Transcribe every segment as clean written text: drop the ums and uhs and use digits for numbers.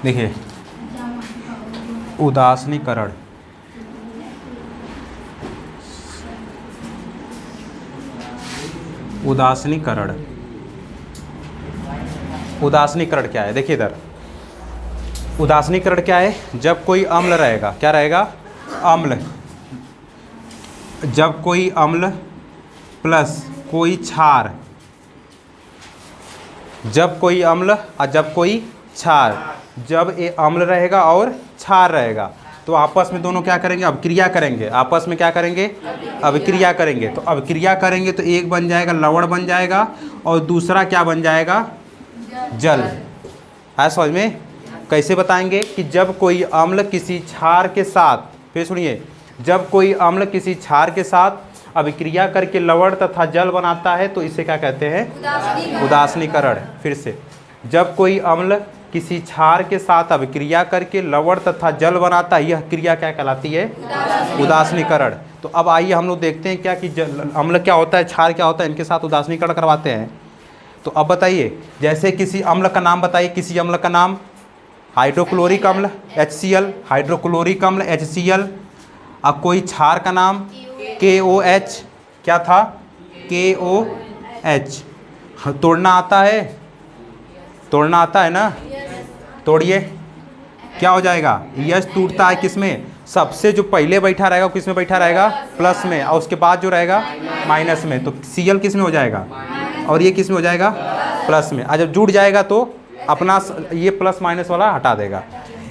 देखिए उदासीनीकरण, उदासीनीकरण, उदासीनीकरण क्या है? देखिए इधर उदासीनीकरण क्या है? जब कोई अम्ल रहेगा, क्या रहेगा? अम्ल। जब कोई अम्ल प्लस कोई क्षार, जब कोई अम्ल और जब कोई क्षार, जब ये अम्ल रहेगा और क्षार रहेगा तो आपस में दोनों क्या करेंगे? अभिक्रिया करेंगे। आपस में क्या करेंगे? अभिक्रिया करेंगे। तो अभिक्रिया करेंगे तो एक बन जाएगा लवण बन जाएगा और दूसरा क्या बन जाएगा? जल। है समझ में? कैसे बताएंगे कि जब कोई अम्ल किसी क्षार के साथ, फिर सुनिए, जब कोई अम्ल किसी क्षार के साथ अभिक्रिया करके लवण तथा जल बनाता है तो इसे क्या कहते हैं? उदासीनीकरण। फिर से, जब कोई अम्ल किसी क्षार के साथ अभिक्रिया करके लवण तथा जल बनाता है, यह क्रिया क्या कहलाती है? उदासीनीकरण। तो अब आइए हम लोग देखते हैं क्या कि अम्ल क्या होता है, क्षार क्या होता है, इनके साथ उदासीनीकरण करवाते हैं। तो अब बताइए, जैसे किसी अम्ल का नाम बताइए, किसी अम्ल का नाम। हाइड्रोक्लोरिक अम्ल HCl, हाइड्रोक्लोरिक अम्ल HCl। अब कोई क्षार का नाम KOH, क्या था? KOH। तोड़ना आता है? तोड़ना आता है ना? तोड़िए, क्या हो जाएगा? यश टूटता है किसमें? सबसे जो पहले बैठा रहेगा किस में बैठा रहेगा? प्लस में, और उसके बाद जो रहेगा माइनस में। तो Cl किस में हो जाएगा? और ये किस में हो जाएगा? प्लस में। और जब जुड़ जाएगा तो अपना ये प्लस माइनस वाला हटा देगा।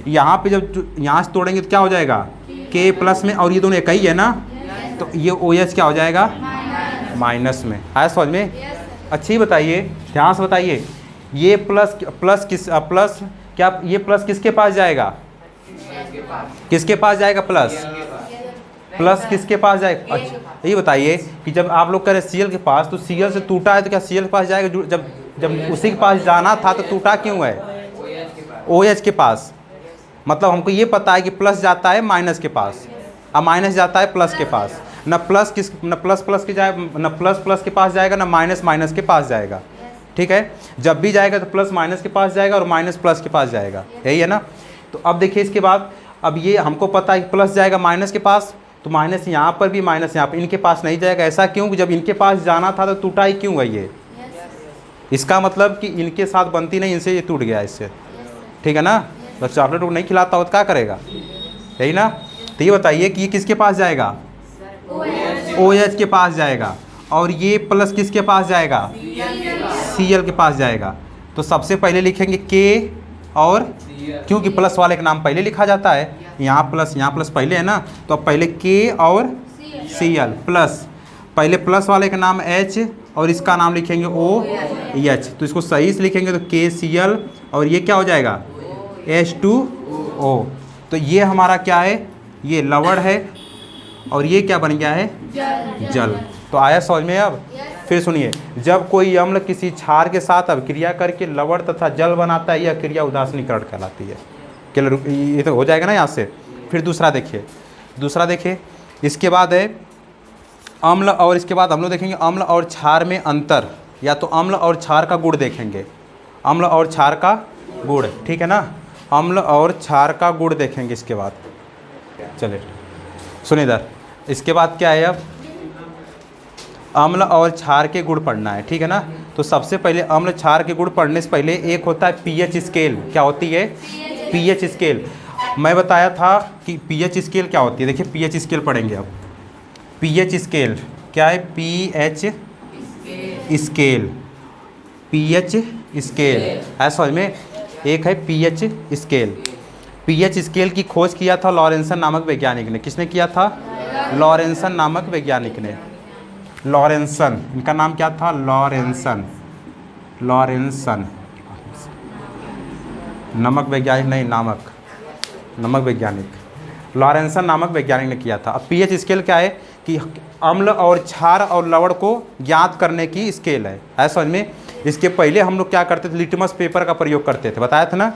यहाँ पे जब यहाँ से तोड़ेंगे तो क्या हो जाएगा? K प्लस में, और ये दोनों एक ही है ना, तो ये OH क्या हो जाएगा? माइनस में। है समझ में? अच्छी बताइए, ध्यान से बताइए, ये प्लस प्लस किस प्लस क्या, ये प्लस किसके पास जाएगा? किसके पास जाएगा? प्लस प्लस किसके पास जाएगा? अच्छा ये बताइए कि जब आप लोग करें Cl के पास, तो Cl से टूटा है तो क्या Cl के पास जाएगा? जब जब उसी के पास जाना था तो टूटा क्यों है? OH के पास। मतलब हमको ये पता है कि प्लस जाता है माइनस के पास और माइनस जाता है प्लस के पास। न प्लस किस, न प्लस प्लस के जाए, न प्लस प्लस के पास जाएगा, न माइनस माइनस के पास जाएगा। ठीक है, जब भी जाएगा तो प्लस माइनस के पास जाएगा और माइनस प्लस के पास जाएगा, यही है ना। तो अब देखिए इसके बाद, अब ये हमको पता है कि प्लस जाएगा माइनस के पास, तो माइनस यहाँ पर भी, माइनस यहाँ पर, इनके पास नहीं जाएगा। ऐसा क्यों? जब इनके पास जाना था तो टूटा ही क्यों है ये? इसका मतलब कि इनके साथ बनती नहीं, इनसे ये टूट गया इससे। ठीक है ना। बस चॉकलेट नहीं खिलाता हो तो क्या करेगा? यही ना। तो ये बताइए कि ये किसके पास जाएगा? OH के पास जाएगा। और ये प्लस किसके पास जाएगा? Cl के पास जाएगा। तो सबसे पहले लिखेंगे K और, क्योंकि प्लस वाले का नाम पहले लिखा जाता है, यहाँ प्लस पहले है ना, तो अब पहले K और Cl प्लस, पहले प्लस वाले का नाम H और इसका नाम लिखेंगे OH। तो इसको सही से लिखेंगे तो KCl और ये क्या हो जाएगा? H2O। तो ये हमारा क्या है? ये लवण है और ये क्या बन गया है? जल। तो आया समझ में अब? फिर सुनिए, जब कोई अम्ल किसी क्षार के साथ अभिक्रिया करके लवण तथा जल बनाता है, यह क्रिया उदासीनीकरण कहलाती है। ये तो हो जाएगा ना यहाँ से। फिर दूसरा देखिए, इसके बाद है अम्ल, और इसके बाद हम लोग देखेंगे अम्ल और क्षार में अंतर, या तो अम्ल और क्षार का गुण देखेंगे। अम्ल और क्षार का गुण, ठीक है ना, अम्ल और क्षार का गुण देखेंगे इसके बाद। चलिए सुनिए इधर, इसके बाद क्या है? अब अम्ल और क्षार के गुण पढ़ना है, ठीक है ना। तो सबसे पहले अम्ल क्षार के गुण पढ़ने से पहले एक होता है pH स्केल। क्या होती है? pH scale. मैं बताया था कि pH स्केल क्या होती है। देखिए pH स्केल पढ़ेंगे अब। pH स्केल क्या है? pH स्केल, pH स्केल है समझ में। एक है pH स्केल। pH स्केल की खोज किया था लॉरेंसन नामक वैज्ञानिक ने। किसने किया था? लॉरेंसन नामक वैज्ञानिक ने। लॉरेंसन, इनका नाम क्या था? लॉरेंसन नमक वैज्ञानिक नहीं, नमक वैज्ञानिक। लॉरेंसन नामक वैज्ञानिक ने किया था। अब pH स्केल क्या है? कि अम्ल और क्षार और लवण को ज्ञात करने की स्केल है समझ में। इसके पहले हम लोग क्या करते थे? लिटमस पेपर का प्रयोग करते थे, बताया था ना।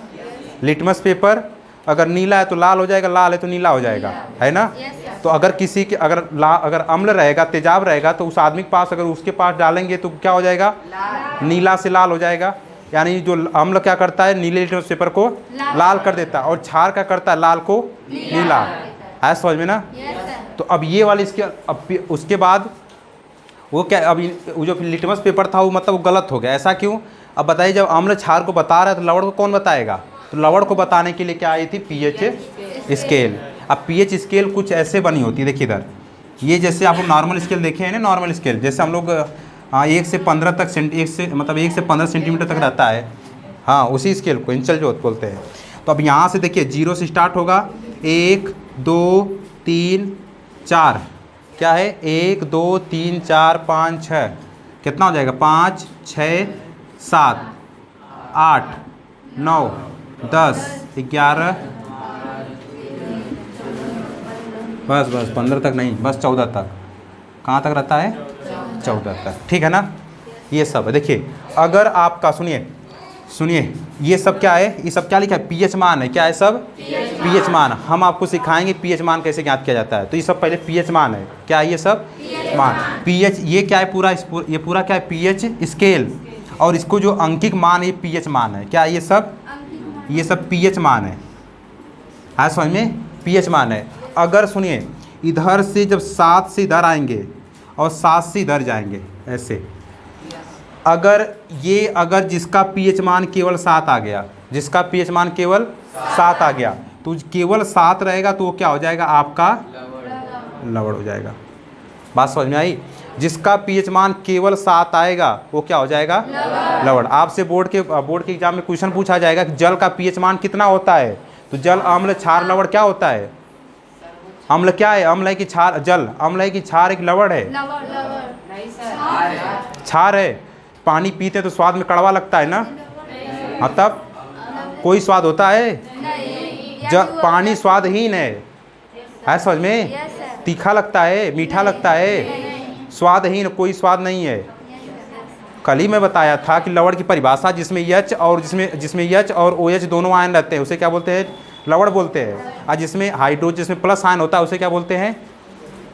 लिटमस पेपर अगर नीला है तो लाल हो जाएगा, लाल है तो नीला हो जाएगा, है ना। तो अगर किसी के अगर अम्ल रहेगा, तेजाब रहेगा, तो उस आदमी के पास, अगर उसके पास डालेंगे तो क्या हो जाएगा? नीला से लाल हो जाएगा। यानी जो अम्ल क्या करता है, नीले लिटमस पेपर को लाल कर देता है, और क्षार क्या करता है, लाल को नीला। है समझ में ना? तो अब ये वाली इसके अब उसके बाद वो क्या, अब वो जो लिटमस पेपर था वो मतलब वो गलत हो गया। ऐसा क्यों? अब बताइए, जब अम्ल क्षार को बता रहा है तो लवण को कौन बताएगा? तो लवण को बताने के लिए क्या आई थी, पीएच स्केल। अब पीएच स्केल कुछ ऐसे बनी होती है, देखिए इधर, ये जैसे आप नॉर्मल स्केल देखे हैं ना, नॉर्मल स्केल जैसे हम लोग 1 से 15 तक 1 से 15 सेंटीमीटर तक रहता है, हाँ उसी स्केल को इंचल जो बोलते हैं। तो अब यहाँ से देखिए 0 से स्टार्ट होगा, 1 2 3 4, क्या है 1 2 3 4 5 6, कितना हो जाएगा 5 6 7 8 9 10 11, बस 15 तक नहीं, बस 14 तक। कहाँ तक रहता है? 14 तक, ठीक है ना? ये सब है। देखिए अगर आपका सुनिए ये सब क्या है, ये सब क्या लिखा है, पीएच मान है। क्या है सब? पीएच मान। हम आपको सिखाएंगे पीएच मान कैसे ज्ञात किया जाता है। तो ये सब पहले पीएच मान है। क्या है ये सब? मान। पीएच ये क्या है, ये पूरा क्या है, पीएच स्केल, और इसको जो अंकिक मान है ये पीएच मान है। क्या है ये सब पीएच मान है। हाँ समझ में? पीएच मान है। अगर सुनिए इधर से जब 7 से इधर आएंगे और 7 से इधर जाएंगे ऐसे, अगर जिसका पीएच मान केवल 7 आ गया, जिसका पीएच मान केवल 7 आ गया, तो केवल 7 रहेगा तो वो क्या हो जाएगा, आपका लवण हो जाएगा। बात समझ में आई? जिसका पीएच मान केवल 7 आएगा वो क्या हो जाएगा, लवण। आपसे बोर्ड के एग्जाम में क्वेश्चन पूछा जाएगा कि जल का पीएच मान कितना होता है, तो जल, अम्ल, क्षार, लवण क्या होता है? अम्ल क्या है? अम्ल है कि क्षार? जल अम्ल है कि क्षार, एक लवण है? क्षार है। पानी पीते हैं तो स्वाद में कड़वा लगता है ना, हाँ तब कोई स्वाद होता है? पानी स्वादहीन है समझ में? तीखा लगता है, मीठा लगता है, स्वादहीन, कोई स्वाद नहीं है। कल ही मैं बताया था कि लवण की परिभाषा, जिसमें एच और OH दोनों आयन रहते हैं उसे क्या बोलते हैं, लवण बोलते हैं। और जिसमें हाइड्रोजन, जिसमें प्लस आयन होता है उसे क्या बोलते हैं,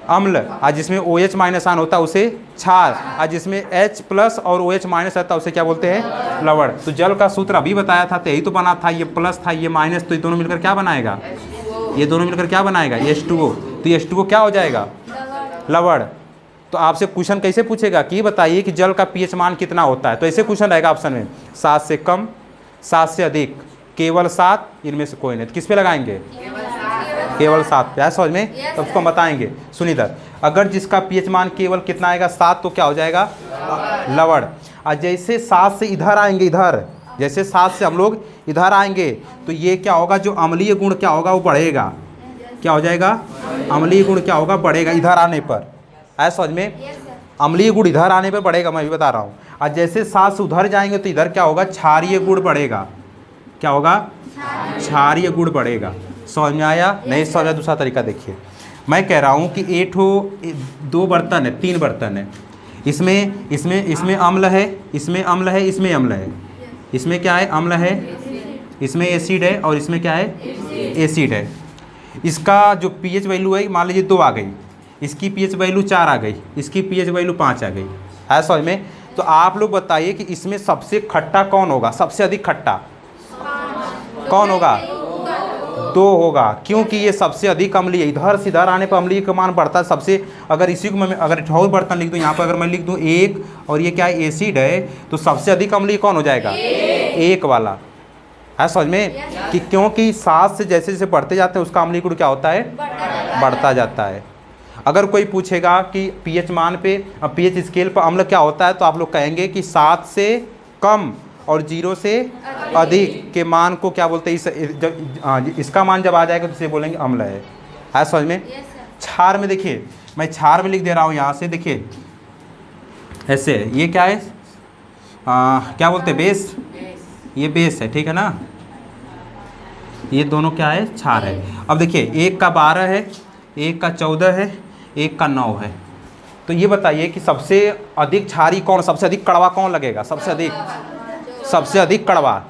अम्ल। और जिसमें OH माइनस आयन होता है उसे क्षार। और जिसमें H प्लस और OH माइनस रहता है उसे क्या बोलते हैं, लवण। तो जल का सूत्र अभी बताया था, तो यही तो बना था, ये प्लस था ये माइनस, तो ये दोनों मिलकर क्या बनाएगा, ये दोनों मिलकर क्या बनाएगा, H2O। तो H2O क्या हो जाएगा, लवण। तो आपसे क्वेश्चन कैसे पूछेगा कि बताइए कि जल का पीएच मान कितना होता है, तो ऐसे क्वेश्चन रहेगा ऑप्शन में, 7 से कम, 7 से अधिक, केवल 7, इनमें से कोई नहीं। तो किस पे लगाएंगे, केवल 7 पे। समझ में? तो उसको बताएंगे। सुनिए इधर, अगर जिसका पीएच मान केवल कितना आएगा, 7, तो क्या हो जाएगा, लवण। और जैसे 7 से इधर आएंगे, इधर जैसे 7 से हम लोग इधर आएंगे, तो ये क्या होगा, जो अम्लीय गुण क्या होगा वो बढ़ेगा। क्या हो जाएगा, अम्लीय गुण क्या होगा, बढ़ेगा इधर आने पर। समझ में? अम्लीय गुण इधर आने पर बढ़ेगा, मैं भी बता रहा हूँ। और जैसे 7 से उधर जाएंगे तो इधर क्या होगा, क्षारीय गुण बढ़ेगा। क्या होगा, क्षारीय गुण बढ़ेगा। समझ में आया? नहीं समझ में? दूसरा तरीका देखिए, मैं कह रहा हूँ कि 2 बर्तन है, 3 बर्तन है, इसमें अम्ल है, इसमें अम्ल है, इसमें अम्ल है, इसमें क्या है, अम्ल है, इसमें एसिड है, और इसमें क्या है, एसिड है। इसका जो पीएच वैल्यू है, मान लीजिए 2 आ गई, इसकी पीएच वैल्यू 4 आ गई, इसकी पीएच वैल्यू 5 आ गई। है समझ में? तो आप लोग बताइए कि इसमें सबसे खट्टा कौन होगा, सबसे अधिक खट्टा कौन होगा, 2 होगा, क्योंकि ये सबसे अधिक अम्लीय। इधर से इधर आने पर अम्लीय का मान बढ़ता है सबसे। अगर इसी को मैं अगर ठोस बर्तन लिख दूँ यहाँ पर, अगर मैं लिख दूँ 1, और ये क्या है, एसिड है, तो सबसे अधिक अम्लीय कौन हो जाएगा, 1 वाला। है समझ में? कि क्योंकि 7 से जैसे जैसे बढ़ते जाते हैं उसका अम्लीय गुण क्या होता है, बढ़ता जाता है। अगर कोई पूछेगा कि पीएच मान पे, पीएच स्केल पर अम्ल क्या होता है, तो आप लोग कहेंगे कि 7 से कम और 0 से अधिक के मान को क्या बोलते हैं, इसका मान जब आ जाएगा तो इसे बोलेंगे अम्ल है। समझ में? क्षार में देखिए, मैं क्षार में लिख दे रहा हूँ यहाँ से, देखिए ऐसे, ये क्या है, क्या बोलते हैं, बेस, ये बेस है, ठीक है ना, ये दोनों क्या है, क्षार है। अब देखिए, एक का 12 है, एक का 14 है, एक का 9 है। तो ये बताइए कि सबसे अधिक क्षारी कौन, सबसे अधिक कड़वा कौन लगेगा, सबसे अधिक कड़वा,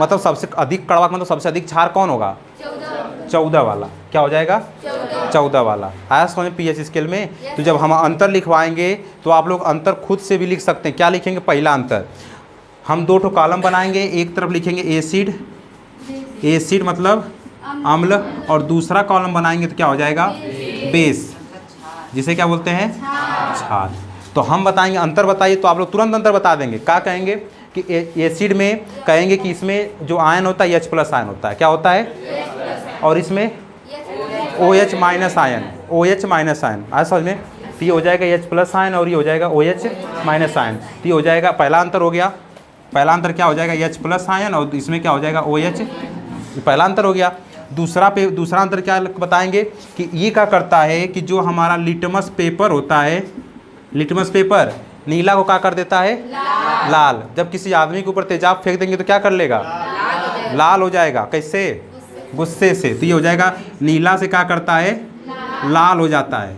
मतलब सबसे अधिक कड़वा मतलब सबसे अधिक क्षार कौन होगा, 14 वाला। क्या हो जाएगा, 14 वाला। आया समझ में? पीएच स्केल में। तो जब हम अंतर लिखवाएंगे तो आप लोग अंतर खुद से भी लिख सकते हैं। क्या लिखेंगे, पहला अंतर, हम 2 ठो कॉलम बनाएंगे, एक तरफ लिखेंगे एसिड, एसिड मतलब अम्ल, और दूसरा कॉलम बनाएंगे तो क्या हो जाएगा बेस, जिसे क्या बोलते हैं क्षार। तो हम बताएंगे अंतर बताइए, तो आप लोग तुरंत अंतर बता देंगे। क्या कहेंगे कि एसिड में कहेंगे कि इसमें जो आयन होता है H+ आयन होता है, क्या होता है, और इसमें OH- आयन, OH- आयन आज समझ में। तो ये हो जाएगा H+ आयन और ये हो जाएगा OH- आयन। तो ये हो जाएगा पहला अंतर हो गया। पहला अंतर क्या हो जाएगा H+ आयन और इसमें क्या हो जाएगा OH, पहला अंतर हो गया। दूसरा अंतर क्या बताएंगे कि ये क्या करता है कि जो हमारा लिटमस पेपर होता है, लिटमस पेपर नीला को क्या कर देता है लाल। जब किसी आदमी के ऊपर तेजाब फेंक देंगे तो क्या कर लेगा लाल हो जाएगा। कैसे, गुस्से से। तो ये हो जाएगा नीला से क्या करता है लाल हो जाता है।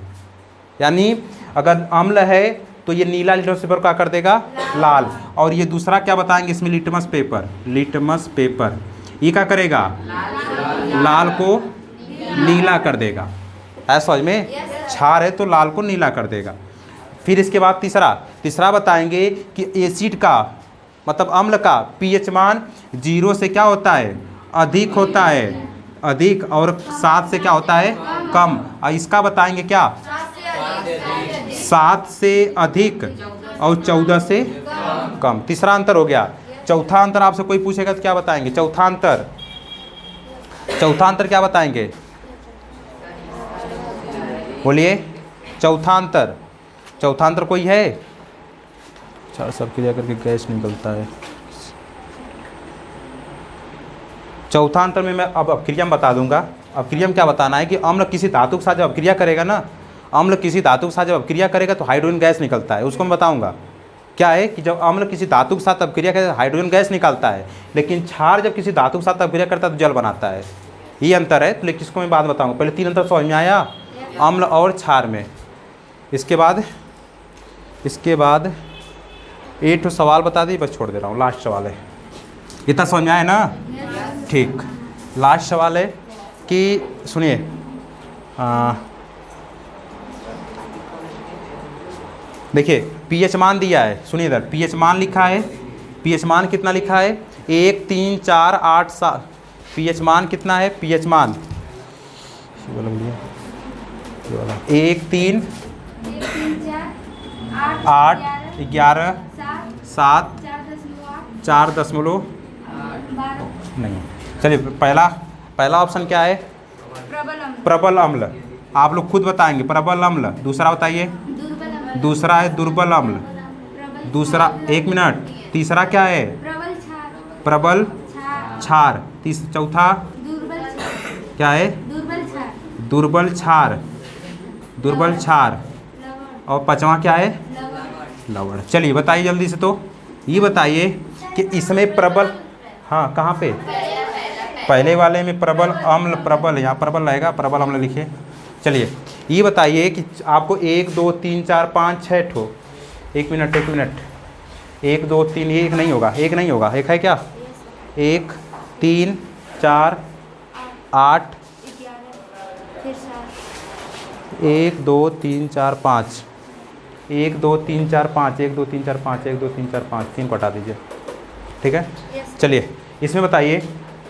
यानी अगर अम्ल है तो ये नीला लिटमस पेपर क्या कर देगा लाल। और ये दूसरा क्या बताएंगे इसमें लिटमस पेपर, लिटमस पेपर ये क्या करेगा लाल को नीला कर देगा। ऐसा समझ में, क्षार है तो लाल को नीला कर देगा। फिर इसके बाद तीसरा बताएंगे कि एसिड का मतलब अम्ल का pH मान 0 से क्या होता है अधिक होता है, अधिक, और 7 से क्या होता है कम। और इसका बताएंगे क्या 7 से अधिक और 14 से कम। तीसरा अंतर हो गया। चौथा अंतर आपसे कोई पूछेगा तो क्या बताएंगे, चौथा अंतर क्या बताएंगे, बोलिए। चौथा अंतर कोई है, चार सब क्रिया करके गैस निकलता है। चौथा अंतर में मैं अब अपक्रिया में बता दूंगा। अपक्रिया में क्या बताना है कि अम्ल किसी धातु के साथ जब अपक्रिया करेगा ना, अम्ल किसी धातु के साथ जब अपक्रिया करेगा तो हाइड्रोजन गैस निकलता है, उसको मैं बताऊंगा। क्या है कि जब अम्ल किसी धातु के साथ अपक्रिया करता है हाइड्रोजन गैस निकालता है, लेकिन क्षार जब किसी धातु के साथ अपक्रिया करता है तो जल बनाता है। ये अंतर है। तो लेकिन इसको मैं बाद बताऊंगा। पहले 3 अंतर समझ में आया अम्ल और क्षार में। इसके बाद एक तो सवाल बता दी, बस छोड़ दे रहा हूँ। लास्ट सवाल है, इतना समझ में आया ना, ठीक। लास्ट सवाल है कि सुनिए, देखिए pH मान दिया है, सुनिए इधर pH मान लिखा है। pH मान कितना लिखा है 1 3 4 8 7। pH मान कितना है, pH मान 1 3 8 11 7 4 नहीं। चलिए पहला ऑप्शन क्या है प्रबल अम्ल। आप लोग खुद बताएंगे प्रबल अम्ल। दूसरा बताइए, दूसरा है दुर्बल अम्ल। दूसरा 1 मिनट। तीसरा क्या है प्रबल क्षार। चौथा क्या है दुर्बल क्षार। और पांचवा क्या है लवण। चलिए बताइए जल्दी से। तो ये बताइए कि इसमें प्रबल, हाँ कहाँ पे, पहले वाले में प्रबल अम्ल, प्रबल यहाँ प्रबल रहेगा, प्रबल अम्ल लिखिए। चलिए ये बताइए कि आपको 1 2 3 4 5 6 ठो, 1 मिनट 1 2 3, ये एक नहीं होगा, एक है क्या 1 3 4 8 1 2 3 4 5 1 2 3 4 5 1 2 3 4 5 1 2 3 4 5 3 को हटा दीजिए, ठीक है। चलिए इसमें बताइए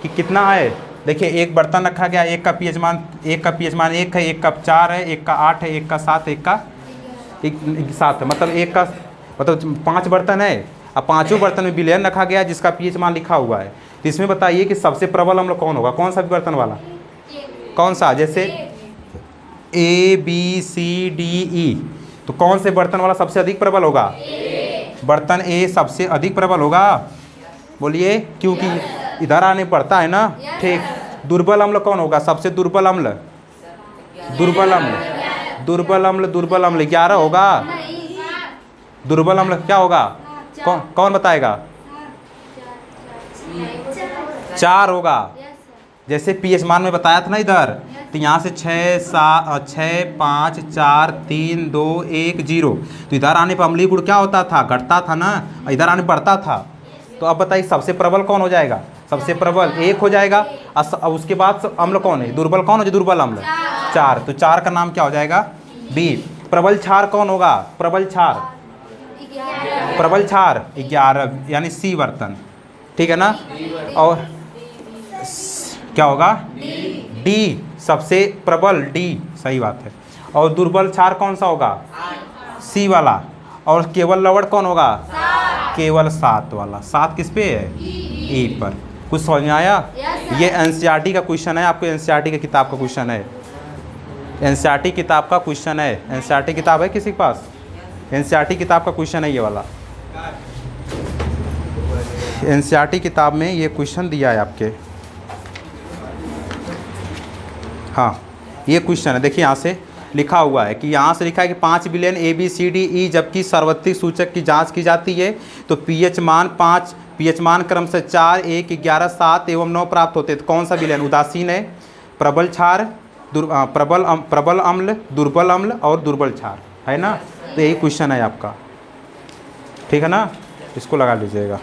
कि कितना है। देखिए एक बर्तन रखा गया, एक का pH मान 1 है, एक का 4 है, एक का 8 है, एक का 7 है, एक का 7 है। मतलब 5 बर्तन है। अब पाँचों बर्तन में विलयन रखा गया जिसका pH मान लिखा हुआ है। तो इसमें बताइए कि सबसे प्रबल अम्ल कौन होगा, कौन सा भी बर्तन वाला, कौन सा, जैसे A B C D E, तो कौन से बर्तन वाला सबसे अधिक प्रबल होगा, बर्तन A सबसे अधिक प्रबल होगा। बोलिए, क्योंकि इधर आने पड़ता है ना, ठीक। दुर्बल अम्ल कौन होगा, सबसे दुर्बल अम्ल 11 होगा। दुर्बल अम्ल क्या होगा, कौन बताएगा, 4 होगा। जैसे pH मान में बताया था ना इधर, तो यहाँ से 6 5 4 3 2 1 0, तो इधर आने पर अम्लीय गुण क्या होता था, घटता था ना, इधर आने बढ़ता था। तो अब बताइए सबसे प्रबल कौन हो जाएगा, सबसे प्रबल 1 हो जाएगा। और उसके बाद अम्ल कौन है, दुर्बल कौन है, दुर्बल अम्ल 4, तो 4 का नाम क्या हो जाएगा B। प्रबल क्षार कौन होगा, प्रबल क्षार प्रबल क्षार 11 यानी सी बर्तन, ठीक है ना। और क्या होगा, डी सबसे प्रबल, डी सही बात है। और दुर्बल क्षार कौन सा होगा, सी वाला। और केवल लवण कौन होगा, केवल 7 वाला। 7 किस पे है, ई पर। कुछ समझ में आया। ये एनसीईआरटी का क्वेश्चन है, आपको एनसीईआरटी की किताब का क्वेश्चन है, एनसीईआरटी किताब का क्वेश्चन है। एनसीईआरटी किताब है किसी के पास, एनसीईआरटी किताब का क्वेश्चन है ये वाला। एनसीईआरटी किताब में ये क्वेश्चन दिया है आपके, हाँ ये क्वेश्चन है। देखिए यहाँ से लिखा हुआ है कि यहाँ से लिखा है कि 5 बिलियन ABCDE जबकि सार्वत्रिक सूचक की जांच की जाती है तो पीएच मान 5, पीएच मान क्रम से 4, 1, 11, 7 एवं 9 प्राप्त होते हैं। तो कौन सा बिलियन उदासीन है, प्रबल क्षार, प्रबल अम्ल, दुर्बल अम्ल और दुर्बल क्षार, है ना। तो यही क्वेश्चन है आपका, ठीक है ना, इसको लगा लीजिएगा।